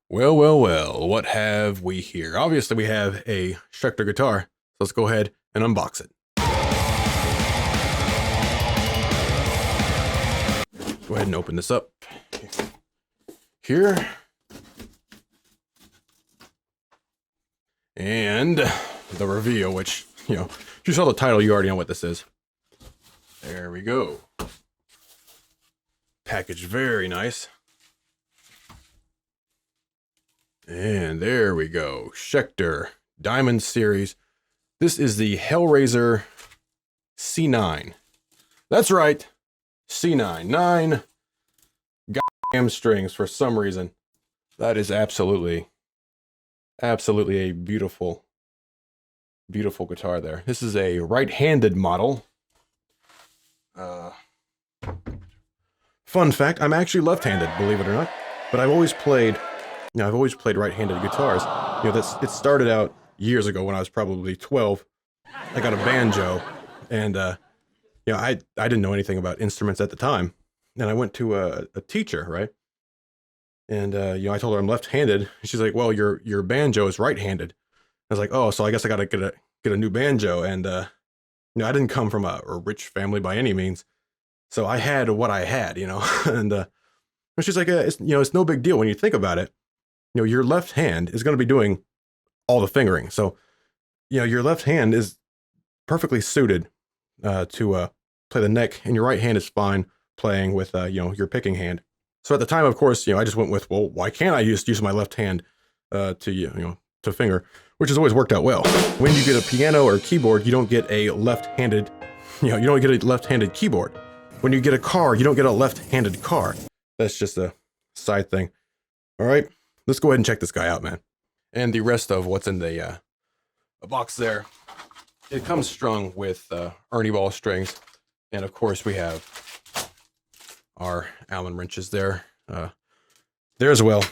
Well, well, well, what have we here? Obviously, we have a Schecter guitar. So let's go ahead and unbox it. Go ahead and open this up here. And the reveal, which, if you saw the title, you already know what this is. There we go. Packaged very nice. And there we go. Schecter Diamond Series. This is the Hellraiser C-9. That's right. C-9. 9 goddamn strings for some reason. That is absolutely a beautiful guitar there. This is a right-handed model. Fun fact, I'm actually left-handed, believe it or not. But I've always played right-handed guitars. It started out years ago when I was probably 12. I got a banjo, and I didn't know anything about instruments at the time. And I went to a teacher, right? And I told her I'm left-handed. She's like, "Well, your banjo is right-handed." I was like, "Oh, so I guess I gotta get a new banjo." And I didn't come from a rich family by any means, so I had what I had, and she's like, "It's no big deal when you think about it. Your left hand is going to be doing all the fingering, so your left hand is perfectly suited to play the neck, and your right hand is fine playing with your picking hand." So at the time, of course, I just went with, well, why can't I use my left hand to finger, which has always worked out well. When you get a piano or a keyboard, you don't get a left-handed, you don't get a left-handed keyboard. When you get a car, you don't get a left-handed car. That's just a side thing. All right, let's go ahead and check this guy out, man. And the rest of what's in the box there. It comes strung with Ernie ball strings, and of course we have our Allen wrenches there as well.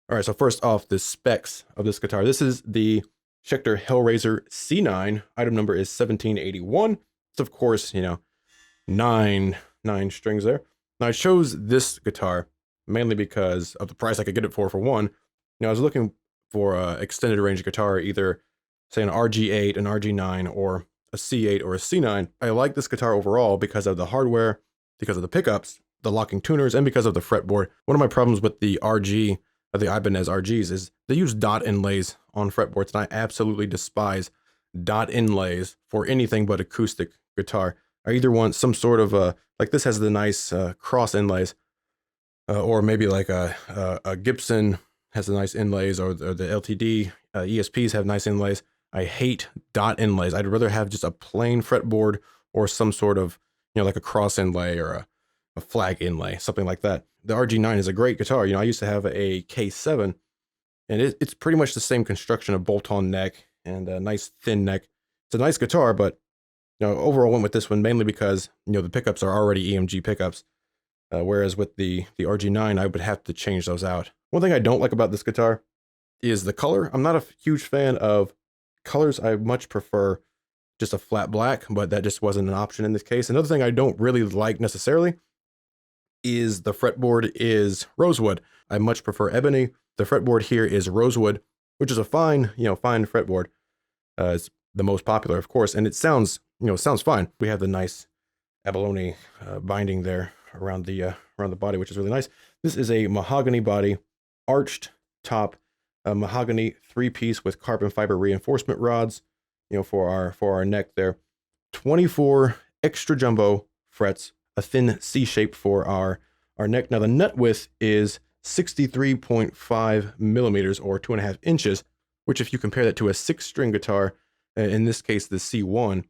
All right, so first off, the specs of this guitar. This is the Schecter Hellraiser C-9. Item number is 1781. It's, of course, nine strings there. Now, I chose this guitar mainly because of the price I could get it for one. I was looking for an extended range guitar, either, say, an RG8, an RG9, or a C8 or a C9. I like this guitar overall because of the hardware, because of the pickups, the locking tuners, and because of the fretboard. One of my problems with the RG, the Ibanez RGs, is they use dot inlays on fretboards, and I absolutely despise dot inlays for anything but acoustic guitar. I either want some sort of like this has the nice cross inlays, or maybe like a Gibson has the nice inlays, or the LTD ESPs have nice inlays. I hate dot inlays. I'd rather have just a plain fretboard or some sort of like a cross inlay or a flag inlay, something like that. The RG9 is a great guitar. I used to have a K7, and it's pretty much the same construction, a bolt-on neck and a nice thin neck. It's a nice guitar, but overall went with this one mainly because the pickups are already EMG pickups, whereas with the RG9 I would have to change those out. One thing I don't like about this guitar is the color. I'm not a huge fan of colors. I much prefer just a flat black, but that just wasn't an option in this case. Another thing I don't really like necessarily is the fretboard is rosewood. I much prefer ebony. The fretboard here is rosewood, which is a fine fretboard. It's the most popular, of course, and it sounds fine. We have the nice abalone binding there around the body, which is really nice. This is a mahogany body, arched top, mahogany 3-piece with carbon fiber reinforcement rods, for our neck there. 24 extra jumbo frets, a thin C shape for our neck. Now the nut width is 63.5 millimeters or 2.5 inches, which if you compare that to a 6-string guitar, in this case the C1,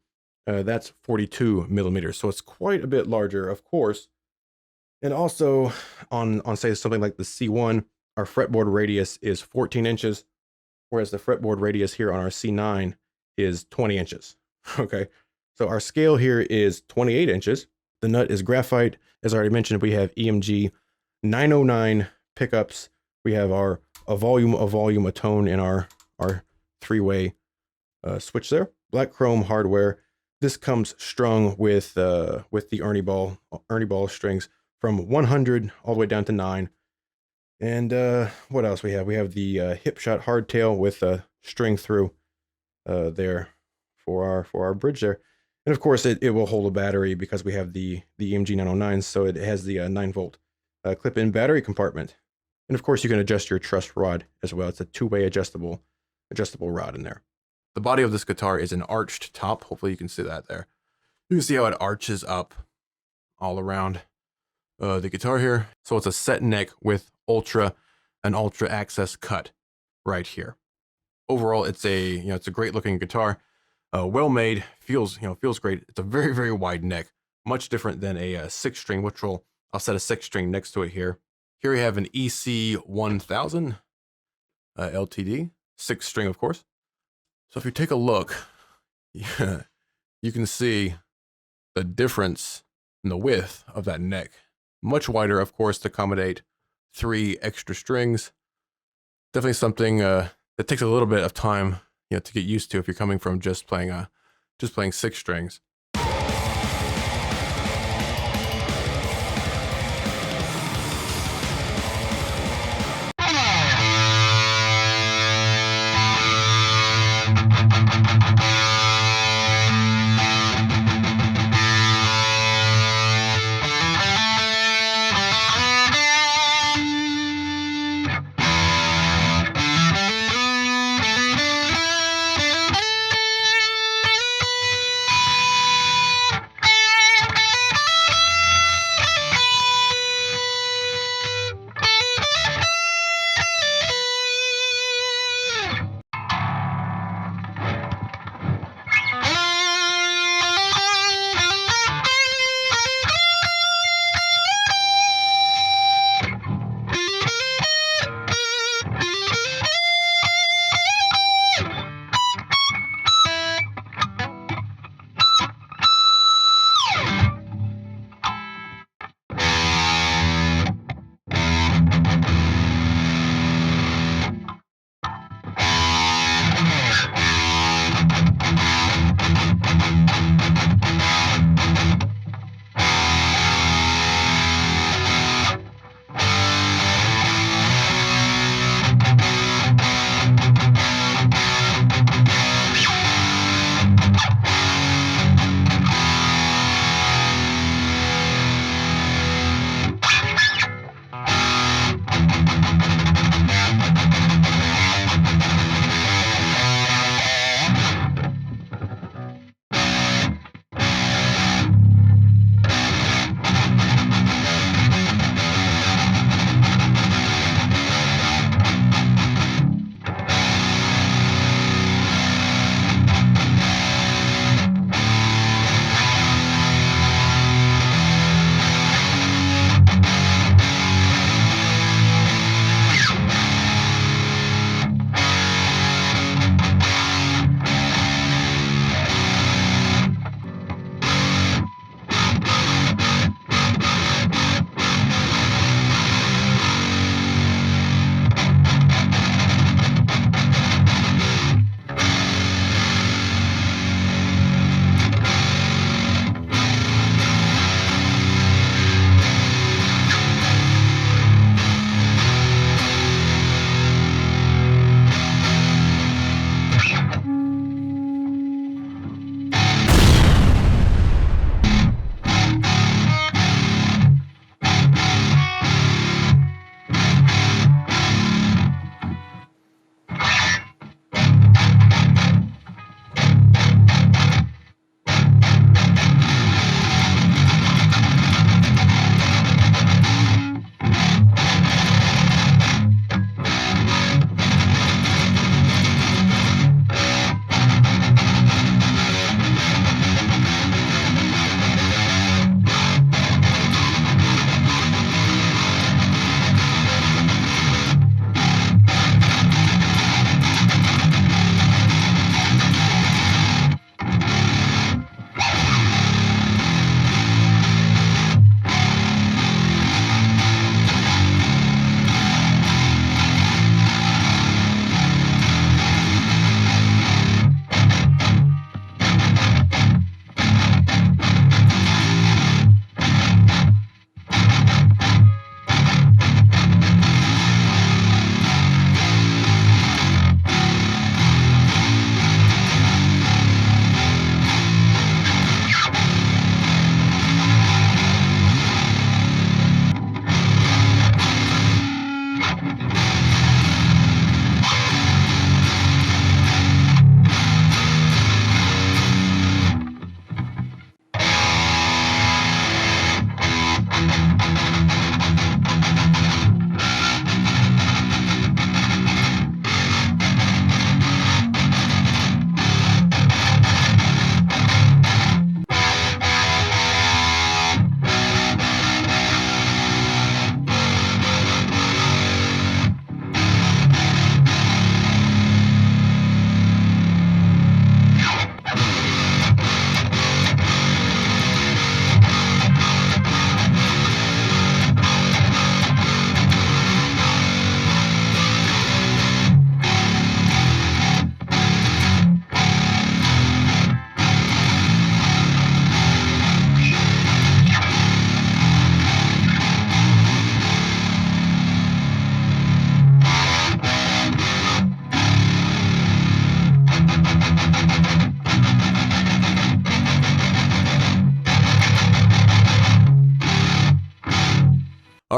that's 42 millimeters. So it's quite a bit larger, of course. And also on say something like the C1, our fretboard radius is 14 inches, whereas the fretboard radius here on our C9 is 20 inches. Okay, so our scale here is 28 inches. The nut is graphite. As I already mentioned, we have EMG 909 pickups. We have a volume, a tone in our 3-way switch there. Black chrome hardware. This comes strung with the Ernie ball strings from 100 all the way down to 9. And what else we have? We have the Hipshot hardtail with a string through there for our bridge there. And of course, it will hold a battery because we have the EMG 909, so it has the 9-volt clip-in battery compartment. And of course, you can adjust your truss rod as well. It's a two-way adjustable rod in there. The body of this guitar is an arched top. Hopefully, you can see that there. You can see how it arches up all around the guitar here. So it's a set neck with an ultra access cut right here. Overall, it's a great looking guitar, well made, feels great. It's a very, very wide neck, much different than a 6-string, which I'll set a 6-string next to it here. Here we have an EC 1000 LTD, 6-string, of course. So if you take a look, you can see the difference in the width of that neck. Much wider, of course, to accommodate 3 extra strings. Definitely something that takes a little bit of time, to get used to if you're coming from just playing 6 strings.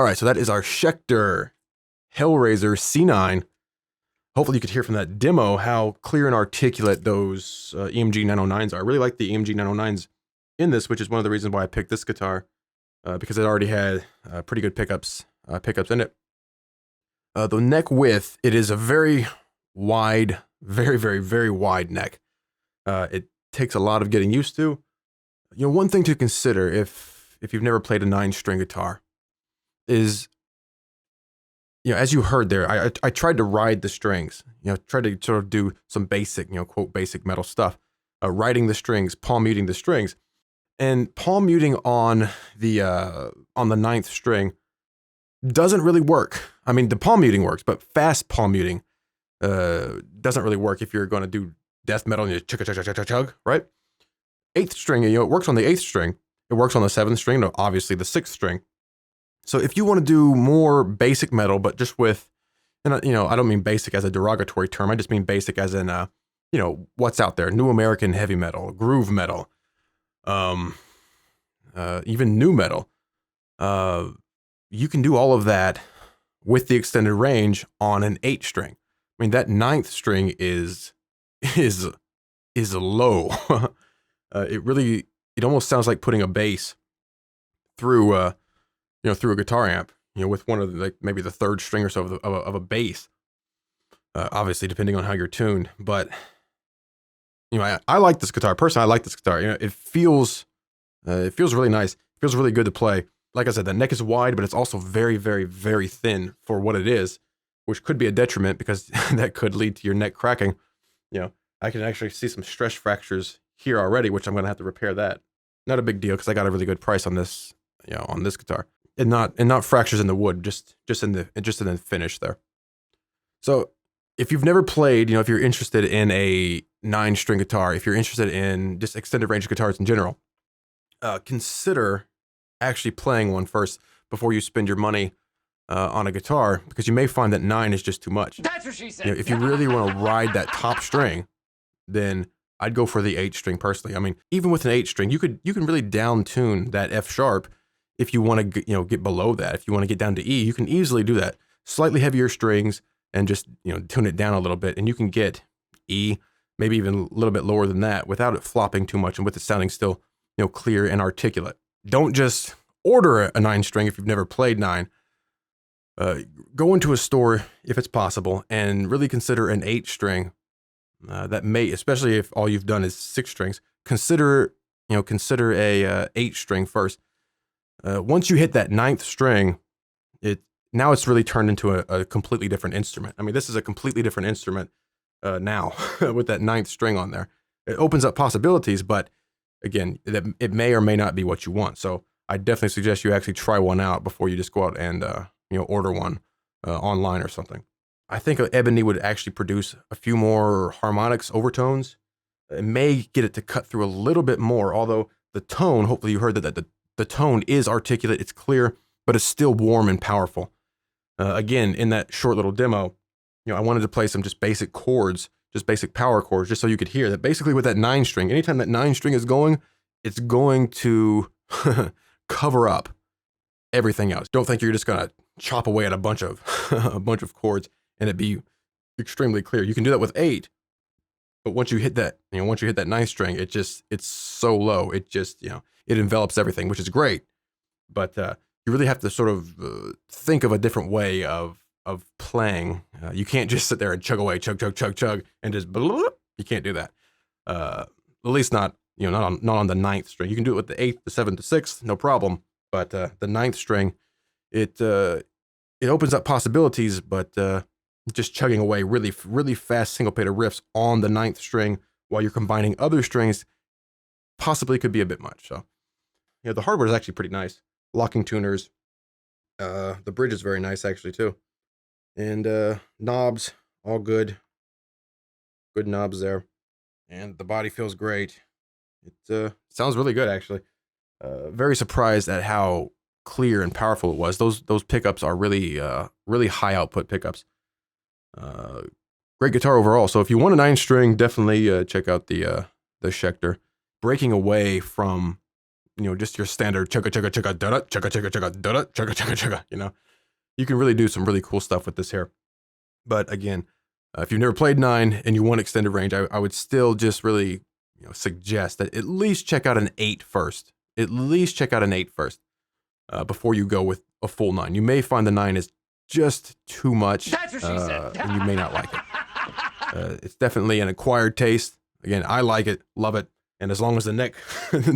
right, so that is our Schecter Hellraiser C-9. Hopefully you could hear from that demo how clear and articulate those EMG 909s are. I really like the EMG 909s in this, which is one of the reasons why I picked this guitar, because it already had pretty good pickups in it. The neck width, it is a very wide, very, very, very wide neck. It takes a lot of getting used to. You know, one thing to consider if you've never played a 9-string guitar is, you know, as you heard there, I tried to ride the strings, you know, tried to sort of do some basic, you know, quote, basic metal stuff, riding the strings, palm muting the strings, and palm muting on the 9th string doesn't really work. I mean, the palm muting works, but fast palm muting doesn't really work if you're going to do death metal and you chug, chug, chug, chug, chug, chug, right? 8th string, you know, it works on the 8th string. It works on the 7th string, no, obviously the 6th string. So if you want to do more basic metal, but just with, and you know, I don't mean basic as a derogatory term. I just mean basic as in, you know, what's out there, new American heavy metal, groove metal, even new metal. You can do all of that with the extended range on an 8 string. I mean, that 9th string is low. It almost sounds like putting a bass through, you know, through a guitar amp, you know, with one of the, like maybe the 3rd string or so of a bass, obviously depending on how you're tuned. But, you know, I like this guitar. Personally, I like this guitar. You know, it feels really nice. It feels really good to play. Like I said, the neck is wide, but it's also very, very, very thin for what it is, which could be a detriment because that could lead to your neck cracking. You know, I can actually see some stress fractures here already, which I'm going to have to repair that. Not a big deal because I got a really good price on this, you know, on this guitar. And not fractures in the wood, just in the finish there. So if you've never played, you know, if you're interested in a 9-string guitar, if you're interested in just extended range guitars in general, consider actually playing one first before you spend your money on a guitar, because you may find that 9 is just too much. That's what she said. You know, if you really want to ride that top string, then I'd go for the 8 string personally. I mean, even with an 8 string, you can really down tune that F sharp if you want to, you know, get below that. If you want to get down to E, you can easily do that. Slightly heavier strings and just, you know, tune it down a little bit, and you can get E, maybe even a little bit lower than that without it flopping too much and with it sounding still, you know, clear and articulate. Don't just order a 9-string if you've never played 9. Go into a store if it's possible and really consider an 8-string. That may, especially if all you've done is 6 strings, consider a 8-string first. Once you hit that 9th string, now it's really turned into a completely different instrument. I mean, this is a completely different instrument now with that 9th string on there. It opens up possibilities, but again, it may or may not be what you want. So I definitely suggest you actually try one out before you just go out and you know, order one online or something. I think Ebony would actually produce a few more harmonics, overtones. It may get it to cut through a little bit more, although the tone, hopefully you heard that the tone is articulate, it's clear, but it's still warm and powerful. Again, in that short little demo, you know, I wanted to play some just basic chords, just basic power chords, just so you could hear that basically with that 9 string, anytime that 9 string is going, it's going to cover up everything else. Don't think you're just going to chop away at a bunch of chords and it be extremely clear. You can do that with 8, but once you hit that, you know, once you hit that 9th string, it's so low. It just, you know, it envelops everything, which is great. But you really have to sort of think of a different way of playing. You can't just sit there and chug away, chug, chug, chug, chug, and just blah. You can't do that. At least not, you know, not on the 9th string. You can do it with the 8th, the 7th, the 6th, no problem. But the 9th string, it opens up possibilities, but just chugging away really, really fast syncopated riffs on the 9th string while you're combining other strings possibly could be a bit much. So, yeah, the hardware is actually pretty nice. Locking tuners. The bridge is very nice actually too. And knobs, all good. Good knobs there. And the body feels great. It sounds really good actually. Very surprised at how clear and powerful it was. Those pickups are really really high output pickups. Great guitar overall. So if you want a 9-string, definitely check out the Schecter. Breaking away from you know, just your standard chugga chugga chugga da da chugga chugga chugga da da chugga chugga chugga. You know, you can really do some really cool stuff with this here. But again, if you've never played 9 and you want extended range, I would still just really, you know, suggest that at least check out an 8 first. At least check out an 8 first before you go with a full 9. You may find the 9 is just too much, and you may not like it. It's definitely an acquired taste. Again, I like it, love it, and as long as the neck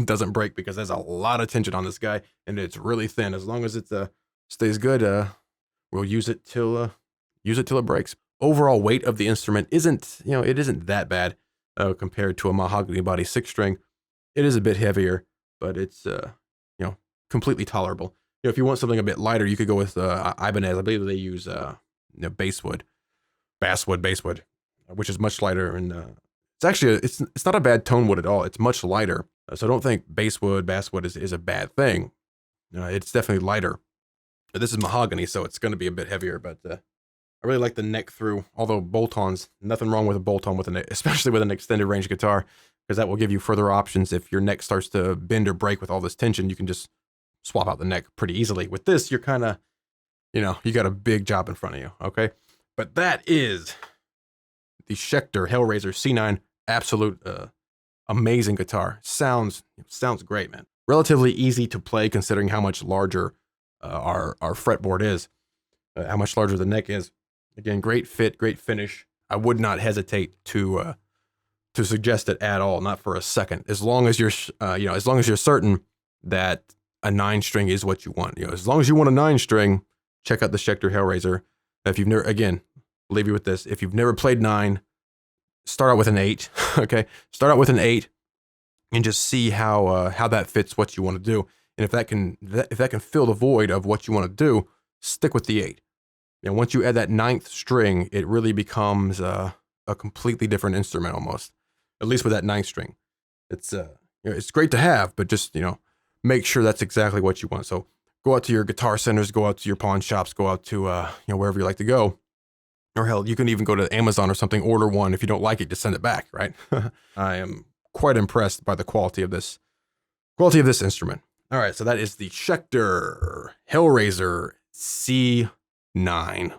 doesn't break, because there's a lot of tension on this guy, and it's really thin. As long as it stays good, we'll use it till it breaks. Overall weight of the instrument isn't, you know, it isn't that bad compared to a Mahogany body 6-string. It is a bit heavier, but it's you know, completely tolerable. You know, if you want something a bit lighter, you could go with Ibanez. I believe they use you know, basswood, which is much lighter, and it's actually it's not a bad tone wood at all. It's much lighter, so I don't think basswood is a bad thing. It's definitely lighter. This is Mahogany, so it's going to be a bit heavier, but I really like the neck through. Although bolt-ons, nothing wrong with a bolt-on with especially with an extended range guitar, because that will give you further options. If your neck starts to bend or break with all this tension, you can just swap out the neck pretty easily. With this, you're kind of, you know, you got a big job in front of you, okay? But that is the Schecter Hellraiser C-9. Absolute amazing guitar. Sounds great, man. Relatively easy to play considering how much larger our fretboard is, how much larger the neck is. Again, great fit, great finish. I would not hesitate to suggest it at all, not for a second. As long as you're, you know, as long as you're certain that a 9-string is what you want. You know, as long as you want a 9-string, check out the Schecter Hellraiser. If you've never, again, I'll leave you with this. If you've never played 9, start out with an 8. Okay, start out with an 8, and just see how that fits what you want to do. And if that can fill the void of what you want to do, stick with the 8. And once you add that 9th string, it really becomes a completely different instrument almost. At least with that 9th string, it's you know, it's great to have, but just, you know, make sure that's exactly what you want. So go out to your guitar centers, go out to your pawn shops, go out to you know, wherever you like to go, or hell, you can even go to Amazon or something, order one. If you don't like it, just send it back. Right? I am quite impressed by the quality of this instrument. All right, so that is the Schecter Hellraiser C-9.